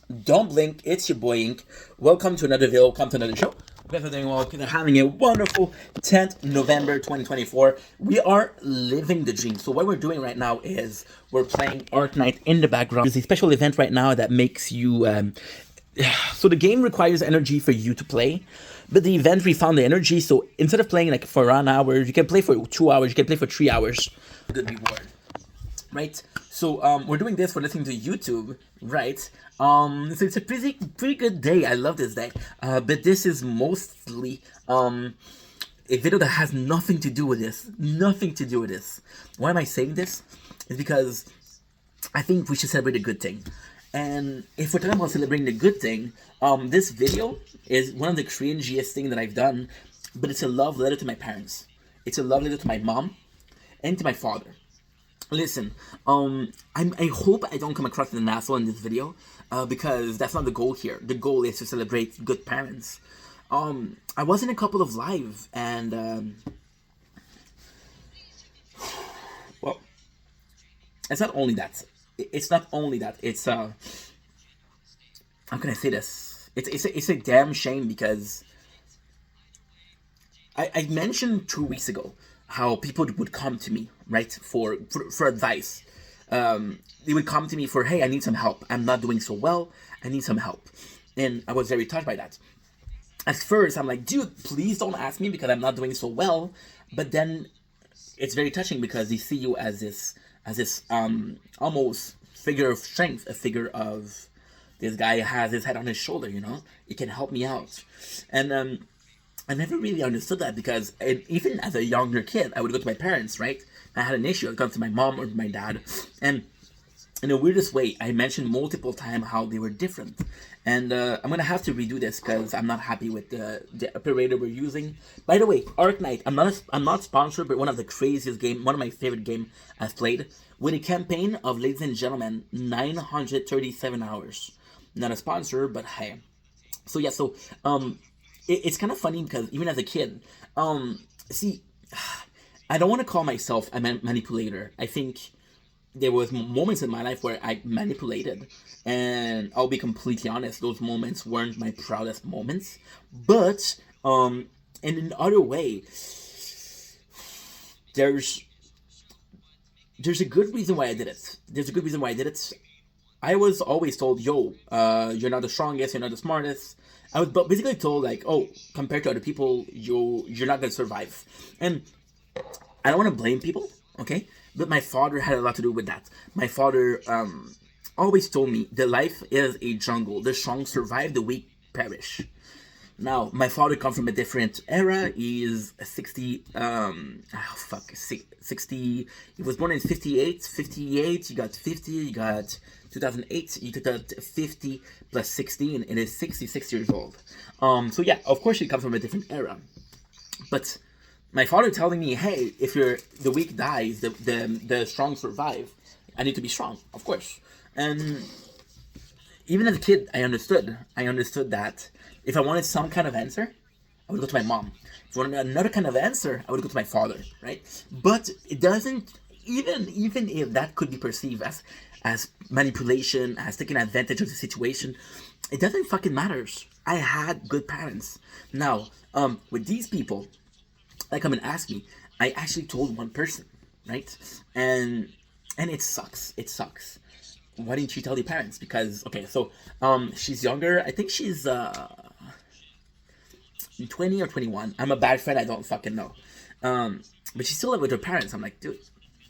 Don't blink, it's your boy Ink. Welcome to another video, welcome to another show. Hope you guys are doing well, because they're having a wonderful 10th November 2024. We are living the dream. So what we're doing right now is we're playing Arknight in the background. There's a special event right now that makes you... so the game requires energy for you to play, but the event refound the energy, so instead of playing like for an hour, you can play for 2 hours, you can play for 3 hours. Good reward. Right, so we're doing this for listening to YouTube, right? So it's a pretty good day. I love this day, but this is mostly a video that has nothing to do with this. Nothing to do with this. Why am I saying this? It's because I think we should celebrate a good thing. And if we're talking about celebrating the good thing, this video is one of the cringiest things that I've done, but it's a love letter to my parents. It's a love letter to my mom and to my father. Listen, I hope I don't come across as an asshole in this video, because that's not the goal here. The goal is to celebrate good parents. I was in a couple of live, and, well, it's not only that. It's not only that. It's, how can I say this? It's a damn shame, because I mentioned 2 weeks ago how people would come to me, right, for advice. They would come to me for, hey, I need some help. I'm not doing so well. I need some help. And I was very touched by that. At first, I'm like, dude, please don't ask me because I'm not doing so well. But then it's very touching because they see you as this almost figure of strength, a figure of, this guy has his head on his shoulder, you know? He can help me out. And I never really understood that, because even as a younger kid, I would go to my parents, right? I had an issue, I'd go to my mom or my dad, and in the weirdest way, I mentioned multiple times how they were different. And I'm gonna have to redo this because I'm not happy with the operator we're using. By the way, Arknight, I'm not sponsored, but one of the craziest game, one of my favorite game I've played, with a campaign of, ladies and gentlemen, 937 hours. Not a sponsor, but hey. So yeah, so it's kind of funny because even as a kid, see, I don't want to call myself a manipulator. I think there was moments in my life where I manipulated, and I'll be completely honest, those moments weren't my proudest moments. But in another way, there's a good reason why I did it. There's a good reason why I did it. I was always told, yo, you're not the strongest, you're not the smartest. I was basically told, like, oh, compared to other people, you're not going to survive. And I don't want to blame people, okay? But my father had a lot to do with that. My father always told me that life is a jungle. The strong survive, the weak perish. Now, my father comes from a different era. He is 60, 60, he was born in 58, you got 50, you got 2008, you got 50 plus 16, and is 66 years old. So yeah, of course he comes from a different era. But my father telling me, hey, if the weak dies, the strong survive, I need to be strong, of course. And even as a kid, I understood that if I wanted some kind of answer, I would go to my mom. If I wanted another kind of answer, I would go to my father, right? But it doesn't, even if that could be perceived as manipulation, as taking advantage of the situation, it doesn't fucking matters. I had good parents. Now, with these people that come and ask me, I actually told one person, right? And it sucks. It sucks. Why didn't you tell your parents? Because, okay, so she's younger. I think she's 20 or 21. I'm a bad friend. I don't fucking know. But she's still live with her parents. I'm like, dude,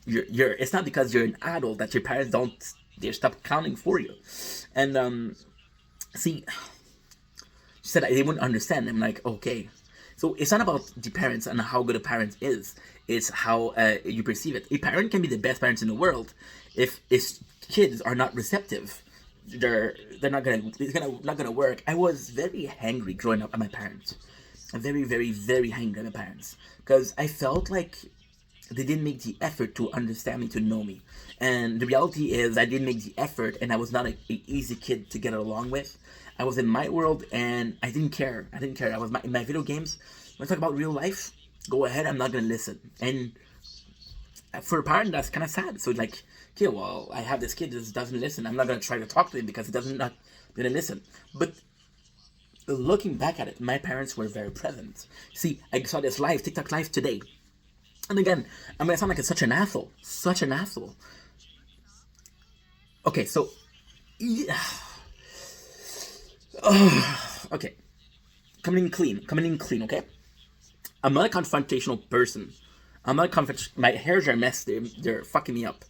you're. It's not because you're an adult that your parents they stop counting for you. And see, she said they wouldn't understand. I'm like, okay. So it's not about the parents and how good a parent is. It's how you perceive it. A parent can be the best parents in the world. If kids are not receptive, it's not gonna work. I was very angry growing up at my parents. I'm very, very, very angry at my parents because I felt like they didn't make the effort to understand me, to know me. And the reality is I didn't make the effort, and I was not an easy kid to get along with. I was in my world, and I didn't care. I was in my video games. When I talk about real life, go ahead, I'm not going to listen. And for a parent, that's kind of sad. So, like, okay, well, I have this kid that doesn't listen. I'm not gonna try to talk to him because he didn't listen. But looking back at it, my parents were very present. See, I saw this live TikTok live today, and again, I'm gonna sound like such an asshole, such an asshole. Okay, so yeah. Okay, coming in clean. Okay, I'm not a confrontational person. I'm not my hairs are messed. They're fucking me up.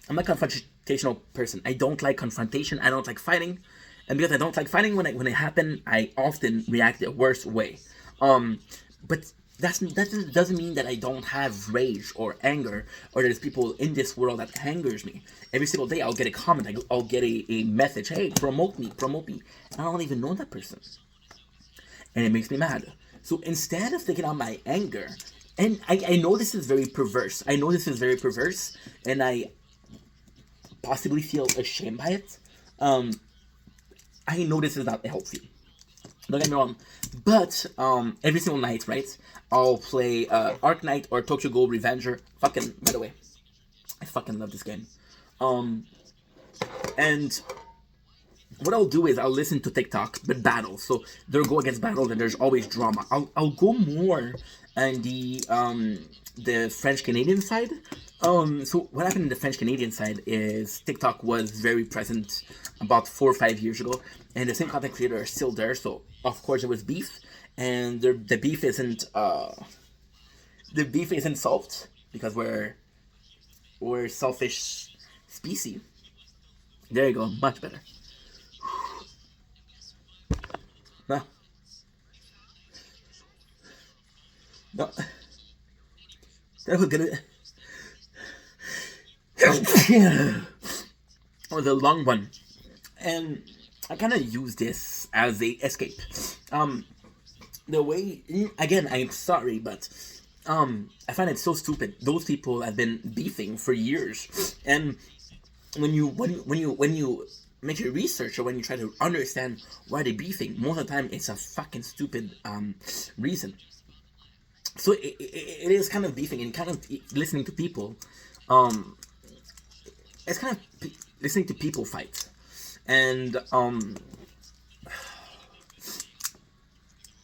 I'm not a confrontational person. I don't like confrontation. I don't like fighting, and because I don't like fighting, when it happens, I often react the worst way. But that doesn't mean that I don't have rage or anger, or there's people in this world that angers me. Every single day, I'll get a comment. I'll get a message. Hey, promote me, promote me. And I don't even know that person, and it makes me mad. So instead of taking out my anger, and I know this is very perverse. I know this is very perverse, and I possibly feel ashamed by it. I know this is not healthy. Don't get me wrong. But every single night, right, I'll play Ark Knight or Tokyo Ghoul Revenger. Fucking, by the way, I fucking love this game. And what I'll do is I'll listen to TikTok, but battles. So they'll go against battles, and there's always drama. I'll go more on the French Canadian side. So what happened in the French Canadian side is TikTok was very present about 4 or 5 years ago, and the same content creators are still there. So of course there was beef, and the beef isn't solved because we're selfish species. There you go, much better. No. No. That was gonna. Or the long one, and I kind of use this as a escape. The way again, I'm sorry, but I find it so stupid. Those people have been beefing for years, and when you make your research or when you try to understand why they're beefing, most of the time it's a fucking stupid reason. So it is kind of beefing and kind of listening to people. It's kind of listening to people fight, and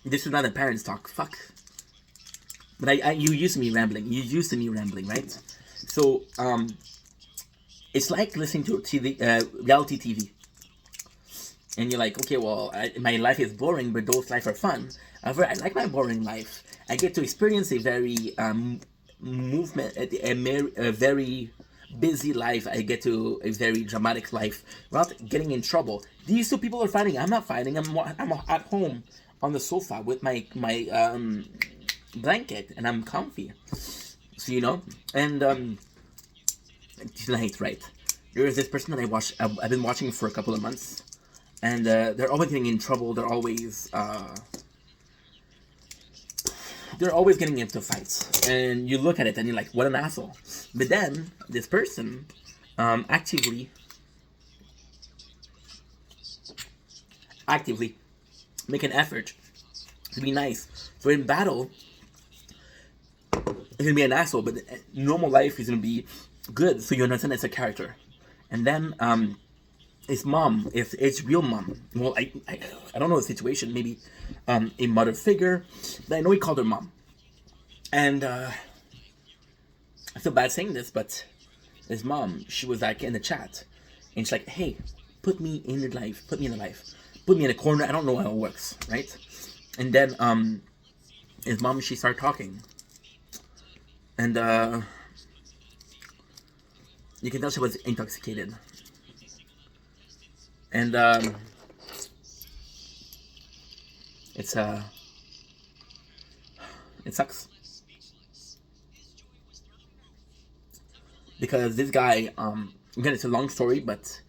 this is not a parents talk. Fuck. But you used to me rambling. You used to me rambling, right? So it's like listening to TV, reality TV, and you're like, okay, well, my life is boring, but those life are fun. However, I like my boring life. I get to experience a very a very busy life. I get to a very dramatic life without getting in trouble. These two people are fighting. I'm not fighting. I'm at home on the sofa with my blanket, and I'm comfy. So and tonight, right? There is this person that I've been watching for a couple of months, and they're always getting in trouble. They're always getting into fights, and you look at it and you're like, what an asshole. But then this person actively make an effort to be nice. So in battle, he's gonna be an asshole, but in normal life he's gonna be good. So you understand it's a character. And then his mom, if it's real mom, well, I don't know the situation, maybe a mother figure, but I know he called her mom. And I feel bad saying this, but his mom, she was like in the chat, and she's like, hey, put me in the life, put me in a corner. I don't know how it works, right? And then his mom, she started talking, and you can tell she was intoxicated. And it sucks because this guy, again, it's a long story, but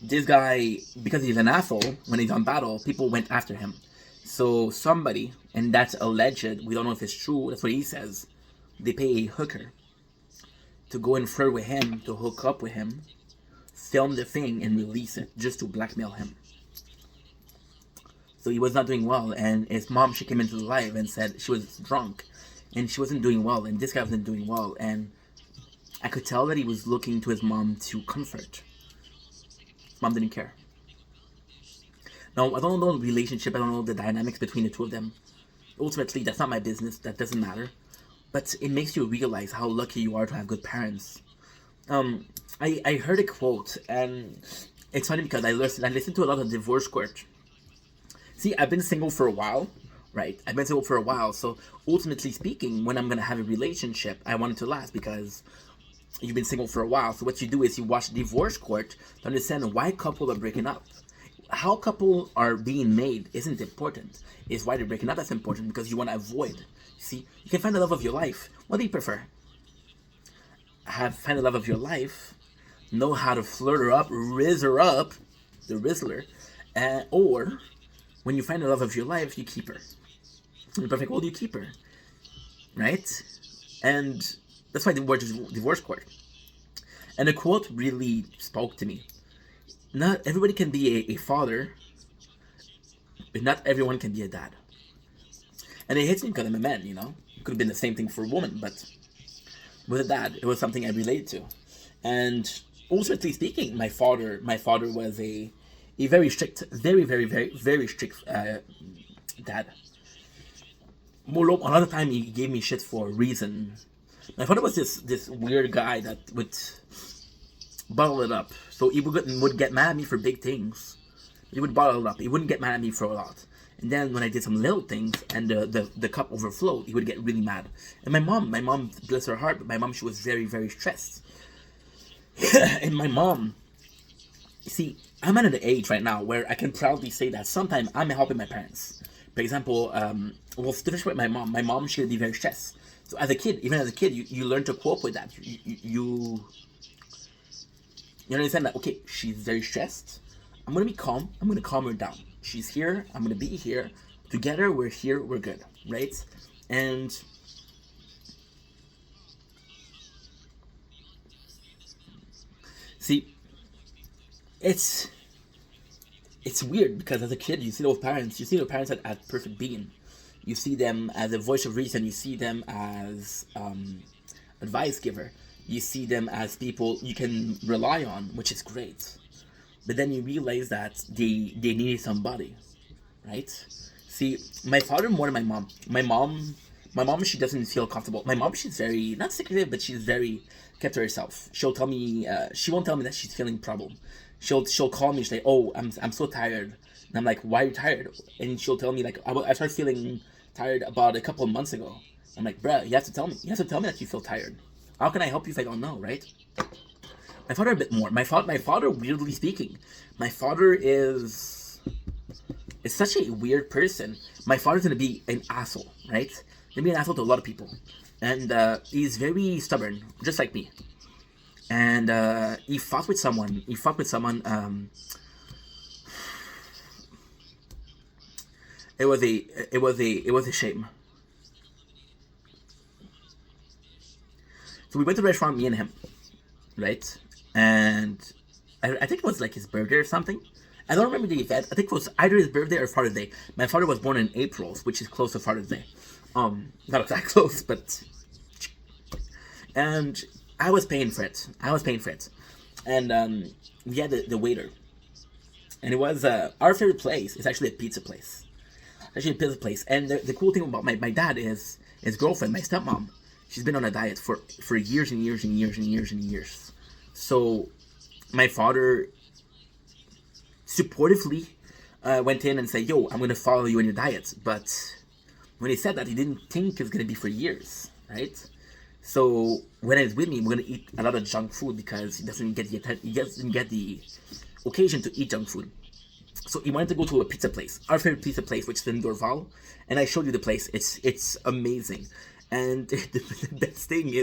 this guy, because he's an asshole, when he's on battle, people went after him. So somebody, and that's alleged, we don't know if it's true, that's what he says, they pay a hooker to go and flirt with him, to hook up with him, film the thing, and release it, just to blackmail him. So he was not doing well, and his mom, she came into the live and said she was drunk, and she wasn't doing well, and this guy wasn't doing well, and I could tell that he was looking to his mom to comfort. His mom didn't care. Now, I don't know the relationship, I don't know the dynamics between the two of them. Ultimately, that's not my business, that doesn't matter. But it makes you realize how lucky you are to have good parents. I heard a quote, and it's funny because I listened to a lot of divorce court. See, I've been single for a while, right? I've been single for a while, so ultimately speaking, when I'm gonna have a relationship, I want it to last because you've been single for a while. So what you do is you watch divorce court to understand why couples are breaking up. How couples are being made isn't important. It's why they're breaking up that's important, because you want to avoid. See, you can find the love of your life. What do you prefer? Find the love of your life, know how to flirt her up, rizz her up, the Rizzler, or when you find the love of your life, you keep her. In the perfect world, you keep her, right? And that's why the word is divorce court. And the quote really spoke to me. Not everybody can be a father, but not everyone can be a dad. And it hits me because I'm a man, you know? It could have been the same thing for a woman, but with a dad, it was something I related to. And ultimately speaking, my father was a very strict, very strict dad. A lot of time he gave me shit for a reason. My father was this weird guy that would bottle it up. So he would get mad at me for big things. He would bottle it up. He wouldn't get mad at me for a lot. And then when I did some little things and the cup overflowed, he would get really mad. And my mom, bless her heart, but my mom, she was very stressed. And my mom, you see, I'm at an age right now where I can proudly say that sometimes I'm helping my parents. For example, especially with my mom, she would be very stressed. So even as a kid, you learn to cope with that. You understand that, okay, she's very stressed. I'm going to be calm. I'm going to calm her down. She's here. I'm going to be here. Together, we're here. We're good. Right? And see, it's weird because as a kid, you see those parents. You see their parents at perfect being. You see them as a voice of reason. You see them as advice giver. You see them as people you can rely on, which is great. But then you realize that they needed somebody, right? See, my father more than my mom. My mom, she doesn't feel comfortable. My mom, she's very, not secretive, but she's very kept to herself. She'll tell me, she won't tell me that she's feeling problem. She'll call me, she'll say, oh, I'm so tired. And I'm like, why are you tired? And she'll tell me, like, I started feeling tired about a couple of months ago. I'm like, bruh, you have to tell me. You have to tell me that you feel tired. How can I help you if I don't know, right? My father a bit more. My father, weirdly speaking, my father is such a weird person. My father's gonna be an asshole, right? Gonna be an asshole to a lot of people, and he's very stubborn, just like me. And he fought with someone. It was a shame. So we went to the restaurant, me and him, right? And I think it was like his birthday or something. I don't remember the event. I think it was either his birthday or Father's Day. My father was born in April, which is close to Father's Day. Not exactly close, but. And I was paying for it. And we had the waiter. And it was our favorite place. It's actually a pizza place. And the cool thing about my dad is his girlfriend, my stepmom. She's been on a diet for years and years and years and years and years. So my father supportively went in and said, yo, I'm going to follow you on your diet. But when he said that, he didn't think it was going to be for years, right? So when he's with me, we're going to eat a lot of junk food because he doesn't get the occasion to eat junk food. So he wanted to go to a pizza place, our favorite pizza place, which is in Dorval. And I showed you the place. It's amazing. And the best thing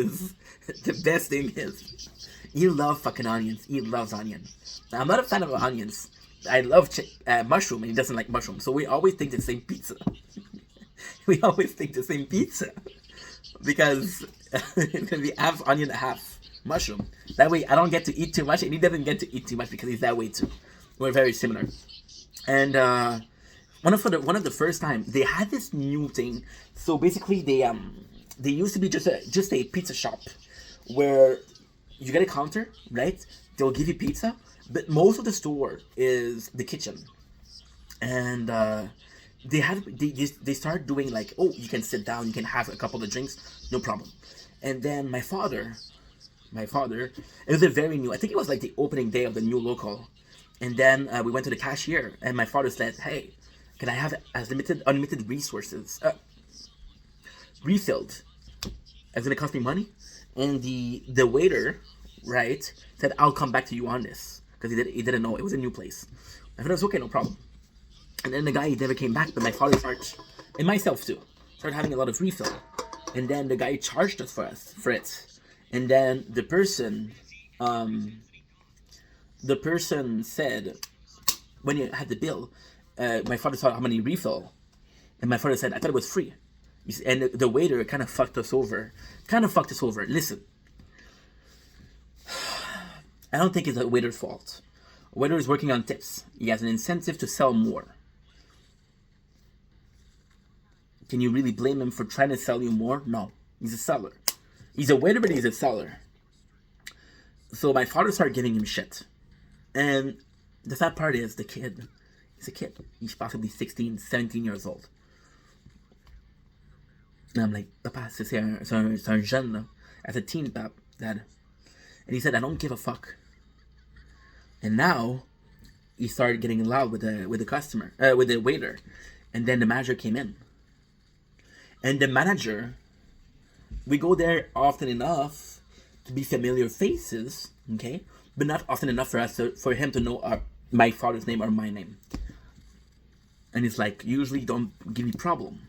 is, he loves fucking onions. He loves onion. Now, I'm not a fan of onions. I love mushroom, and he doesn't like mushroom. So we always think the same pizza. Because it's gonna be half onion, half mushroom. That way, I don't get to eat too much, and he doesn't get to eat too much because he's that way too. We're very similar. And one of the first time they had this new thing. So basically, they used to be just a pizza shop where you get a counter, right? They'll give you pizza, but most of the store is the kitchen, and they start doing like, oh, you can sit down, you can have a couple of drinks, no problem. And then my father, it was a very new. I think it was like the opening day of the new local, and then we went to the cashier, and my father said, "Hey, can I have unlimited resources refilled? It's gonna cost me money." And the waiter, right, said, "I'll come back to you on this," because he didn't know it was a new place. I thought it was okay, no problem. And then the guy, he never came back, but my father started, and myself too, started having a lot of refill. And then the guy charged us for it. And then the person said, when you had the bill, my father saw how many refill, and my father said, "I thought it was free." And the waiter kind of fucked us over. Listen, I don't think it's the waiter's fault. A waiter is working on tips. He has an incentive to sell more. Can you really blame him for trying to sell you more? No. He's a seller. He's a waiter, but he's a seller. So my father started giving him shit. And the sad part is the kid. He's a kid. He's possibly 16, 17 years old. And I'm like, "Papa, c'est un jeune, là. As a teen, Dad." And he said, "I don't give a fuck." And now, he started getting loud with the waiter. And then the manager came in. And the manager, we go there often enough to be familiar faces, okay? But not often enough for him to know my father's name or my name. And he's like, "Usually you don't give me problem."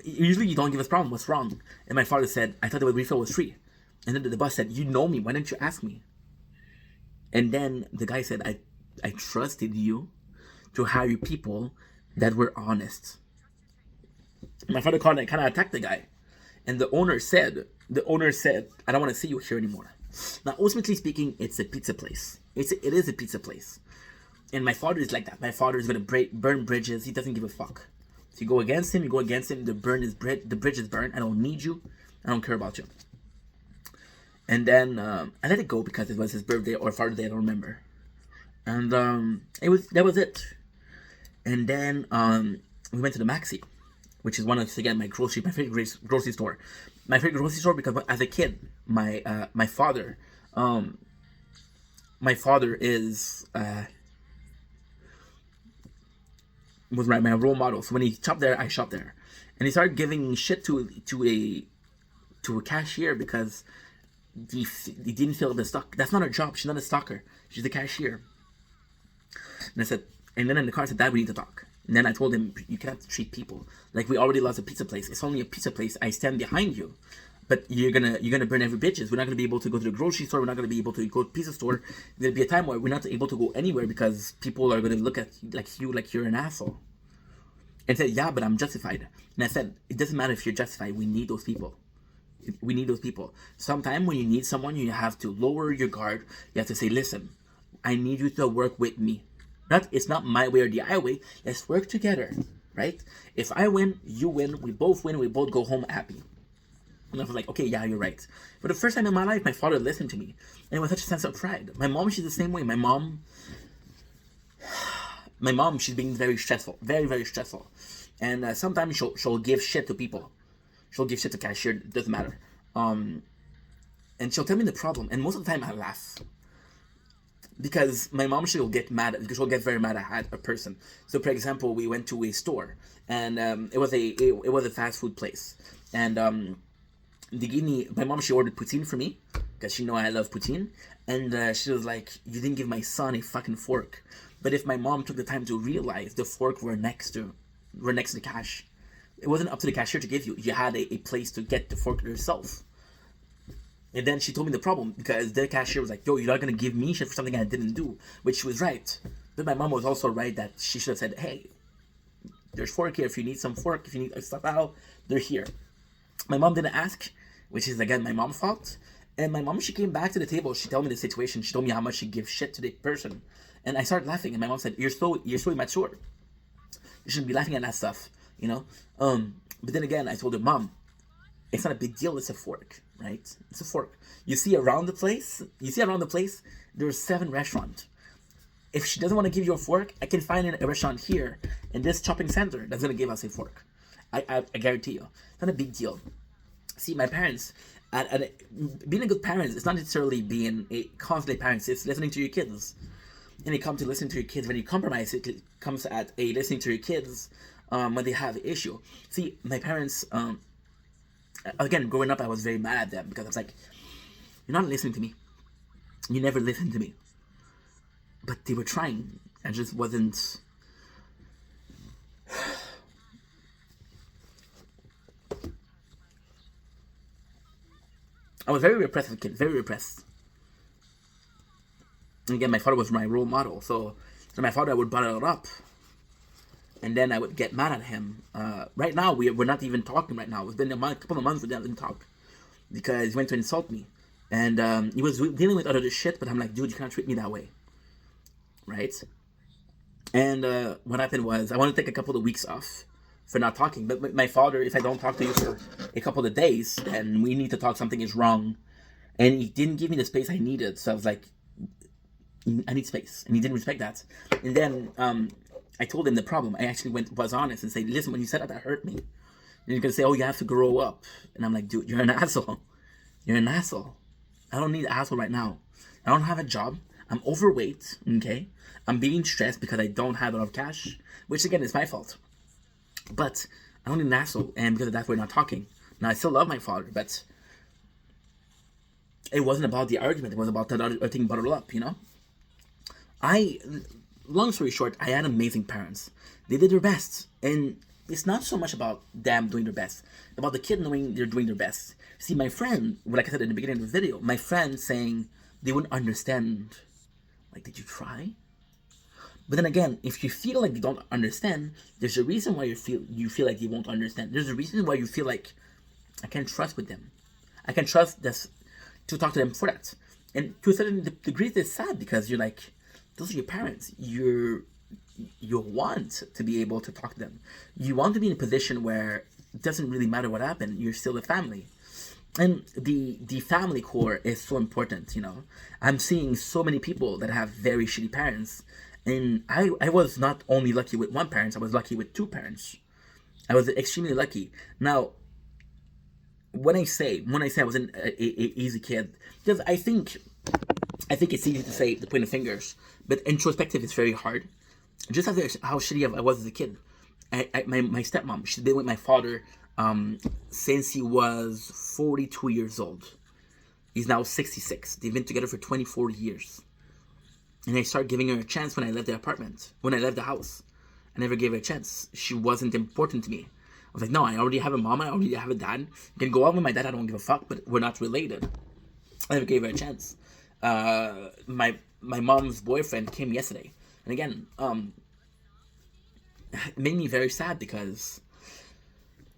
Usually you don't give us problem. What's wrong? And my father said, "I thought the refill was free." And then the boss said, "You know me. Why didn't you ask me?" And then the guy said, I trusted you to hire people that were honest." My father kind of attacked the guy. And the owner said, "I don't want to see you here anymore." Now, ultimately speaking, it's a pizza place. It is a pizza place. And my father is like that. My father is going to burn bridges. He doesn't give a fuck. If you go against him, The bridge is burned. I don't need you. I don't care about you. And then I let it go because it was his birthday or Father's Day. I don't remember. And that was it. And then we went to the Maxi, which is one of, again, my favorite grocery store. My favorite grocery store because as a kid, my father is was my role model. So when he shopped there, I shopped there, and he started giving shit to a cashier because he didn't fill the stock. That's not her job. She's not a stocker. She's a cashier. And I said, and then in the car I said, "Dad, we need to talk." And then I told him, "You cannot treat people like we already lost a pizza place. It's only a pizza place. I stand behind you, but you're gonna burn every bridges. We're not gonna be able to go to the grocery store. We're not gonna be able to go to the pizza store. There'll be a time where we're not able to go anywhere because people are gonna look at you like you're an asshole." And said, "Yeah, but I'm justified." And I said, "It doesn't matter if you're justified. We need those people. We need those people. Sometimes when you need someone, you have to lower your guard. You have to say, 'Listen, I need you to work with me. It's not my way or the highway. Let's work together, right? If I win, you win. We both win. We both go home happy.'" And I was like, "Okay, yeah, you're right." For the first time in my life, my father listened to me, and it was such a sense of pride. My mom, she's the same way. My mom, she's being very stressful, very, very stressful, and sometimes she'll give shit to people. She'll give shit to cashier. It doesn't matter. And she'll tell me the problem, and most of the time I laugh. Because my mom, she'll get very mad at a person. So, for example, we went to a store, and it was a fast food place, and my mom, she ordered poutine for me because she know I love poutine, and she was like, "You didn't give my son a fucking fork." But if my mom took the time to realize the fork were next to the cash, it wasn't up to the cashier to give you. You had a place to get the fork yourself. And then she told me the problem because the cashier was like, "Yo, you're not gonna give me shit for something I didn't do," which she was right. But my mom was also right that she should have said, "Hey, there's fork here. If you need some fork, if you need stuff out, they're here." My mom didn't ask, which is again my mom's fault. And my mom, she came back to the table. She told me the situation. She told me how much she gives shit to the person, and I started laughing. And my mom said, you're so immature. You shouldn't be laughing at that stuff, you know." But then again, I told her, "Mom, It's not a big deal. It's a fork, right? It's a fork. You see around the place. There's 7 restaurants. If she doesn't want to give you a fork, I can find a restaurant here in this shopping center that's gonna give us a fork. I guarantee you. It's not a big deal. See, my parents, being a good parent is not necessarily being a confident parent. It's listening to your kids. And it comes to listening to your kids. When you compromise, it comes at a listening to your kids when they have an issue. See, my parents, again, growing up, I was very mad at them because I was like, you're not listening to me. You never listened to me. But they were trying. I just wasn't. I was very repressed as a kid, very repressed. And again, my father was my role model, so my father would bottle it up, and then I would get mad at him. Right now, we're not even talking right now. It's been a couple of months we didn't talk because he went to insult me, and he was dealing with other shit. But I'm like, dude, you can't treat me that way, right? And what happened was I want to take a couple of weeks off for not talking. But my father, if I don't talk to you for a couple of days, and we need to talk, something is wrong. And he didn't give me the space I needed. So I was like, I need space. And he didn't respect that. And then I told him the problem. I actually was honest and said, listen, when you said that hurt me. And you're going to say, oh, you have to grow up. And I'm like, dude, you're an asshole. You're an asshole. I don't need an asshole right now. I don't have a job. I'm overweight, okay? I'm being stressed because I don't have enough cash, which again is my fault. But I don't need an asshole, and because of that, we're not talking. Now, I still love my father, but it wasn't about the argument. It was about the other thing bottled up, you know? Long story short, I had amazing parents. They did their best, and it's not so much about them doing their best, about the kid knowing they're doing their best. See, my friend, like I said in the beginning of the video, my friend saying they wouldn't understand. Like, did you try? But then again, if you feel like you don't understand, there's a reason why you feel like you won't understand. There's a reason why you feel like I can't trust with them. I can trust this to talk to them for that. And to a certain degree, it's sad because you're like, those are your parents. You want to be able to talk to them. You want to be in a position where it doesn't really matter what happened. You're still a family. And the family core is so important, you know. I'm seeing so many people that have very shitty parents. And I was not only lucky with one parent, I was lucky with 2 parents. I was extremely lucky. Now, when I say I wasn't a easy kid, because I think it's easy to say, to point the fingers, but introspective is very hard. Just how shitty I was as a kid. My stepmom, she's been with my father since he was 42 years old. He's now 66. They've been together for 24 years. And I started giving her a chance when I left the apartment, when I left the house. I never gave her a chance. She wasn't important to me. I was like, no, I already have a mom, I already have a dad. I can go out with my dad, I don't give a fuck, but we're not related. I never gave her a chance. My mom's boyfriend came yesterday. And again, it made me very sad because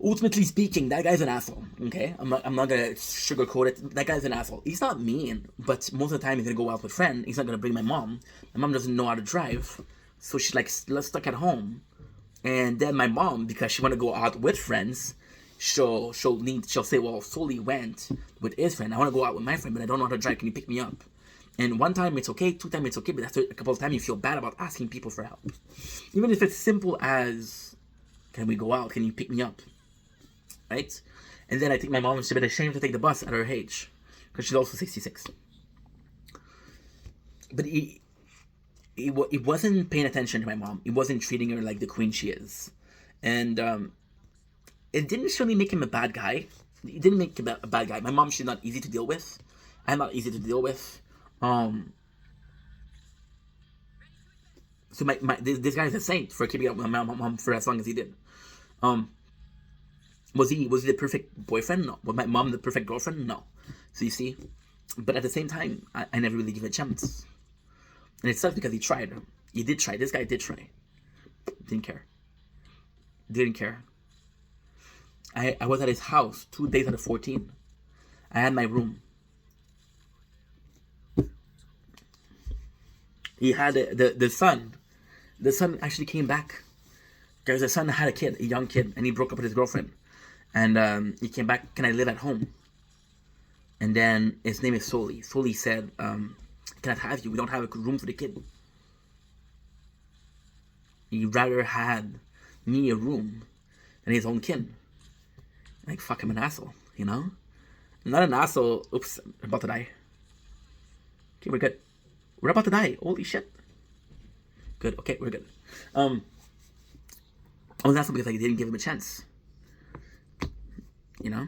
ultimately speaking, that guy's an asshole, okay? I'm not gonna sugarcoat it. That guy's an asshole. He's not mean, but most of the time he's gonna go out with friends. He's not gonna bring my mom. My mom doesn't know how to drive, so she's like stuck at home. And then my mom, because she wanna go out with friends, she'll say, well, Sully went with his friend. I wanna go out with my friend, but I don't know how to drive. Can you pick me up? And one time it's okay, 2 times it's okay, but after a couple of times you feel bad about asking people for help. Even if it's simple as, can we go out? Can you pick me up? Right? And then I think my mom was a bit ashamed to take the bus at her age, because she's also 66. But he wasn't paying attention to my mom. He wasn't treating her like the queen she is. And it didn't really make him a bad guy. It didn't make him a bad guy. My mom, she's not easy to deal with. I'm not easy to deal with. So this guy is a saint for keeping up with my mom for as long as he did. Was he the perfect boyfriend? No. Was my mom the perfect girlfriend? No. So you see, but at the same time, I never really give it a chance. And it sucks because he tried. He did try. This guy did try. Didn't care. I was at his house 2 days out of 14. I had my room. He had the son. The son actually came back. Because the son had a young kid, and he broke up with his girlfriend. And he came back, can I live at home? And then his name is Soli. Soli said, cannot have you. We don't have a room for the kid. He rather had me a room than his own kid. Like, fuck, I'm an asshole, you know? I'm not an asshole. Oops, I'm about to die. Okay, we're good. We're about to die. Holy shit. Good, okay, we're good. I was an asshole because I didn't give him a chance. You know?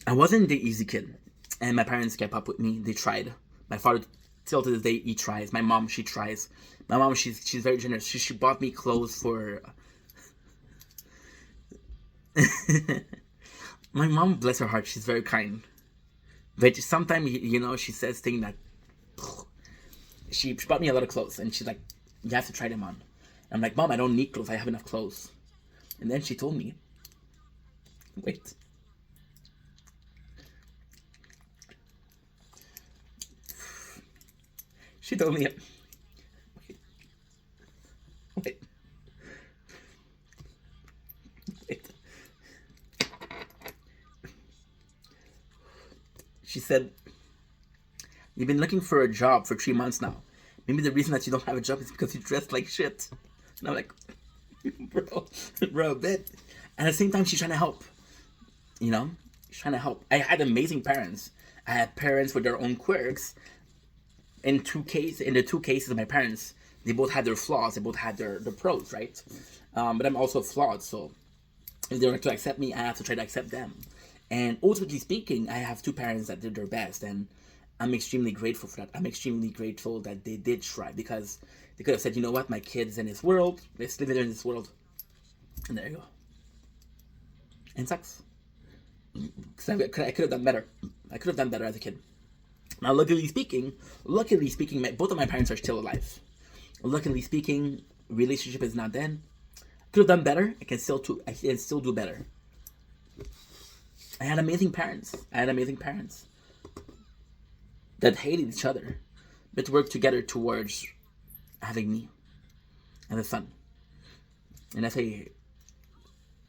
I wasn't the easy kid. And my parents kept up with me. They tried. My father, till to this day, he tries. My mom, she tries. My mom, she's very generous. She bought me clothes for... My mom, bless her heart, she's very kind. But sometimes, you know, she says things that... She bought me a lot of clothes. And she's like, you have to try them on. I'm like, Mom, I don't need clothes. I have enough clothes. And then she told me, wait. She told me, wait. She said, you've been looking for a job for 3 months now. Maybe the reason that you don't have a job is because you dress like shit. And I'm like, bro, a bit. And at the same time, she's trying to help. You know? She's trying to help. I had amazing parents. I had parents with their own quirks. In the two cases of my parents, they both had their flaws. They both had their pros, right? But I'm also flawed, so if they were to accept me, I have to try to accept them. And ultimately speaking, I have two parents that did their best, and I'm extremely grateful for that. I'm extremely grateful that they did try, because they could have said, you know what, my kid's in this world, let's live in this world, and there you go. And it sucks. Because I could have done better. I could have done better as a kid. Now, luckily speaking, both of my parents are still alive. Luckily speaking, relationship is not dead. Could have done better. I can still do better. I had amazing parents. That hated each other, but worked together towards having me as a son. And that's a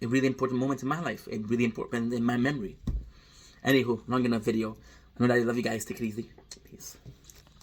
really important moment in my life. A really important in my memory. Anywho, long enough video. I know that I love you guys. Take it easy. Peace.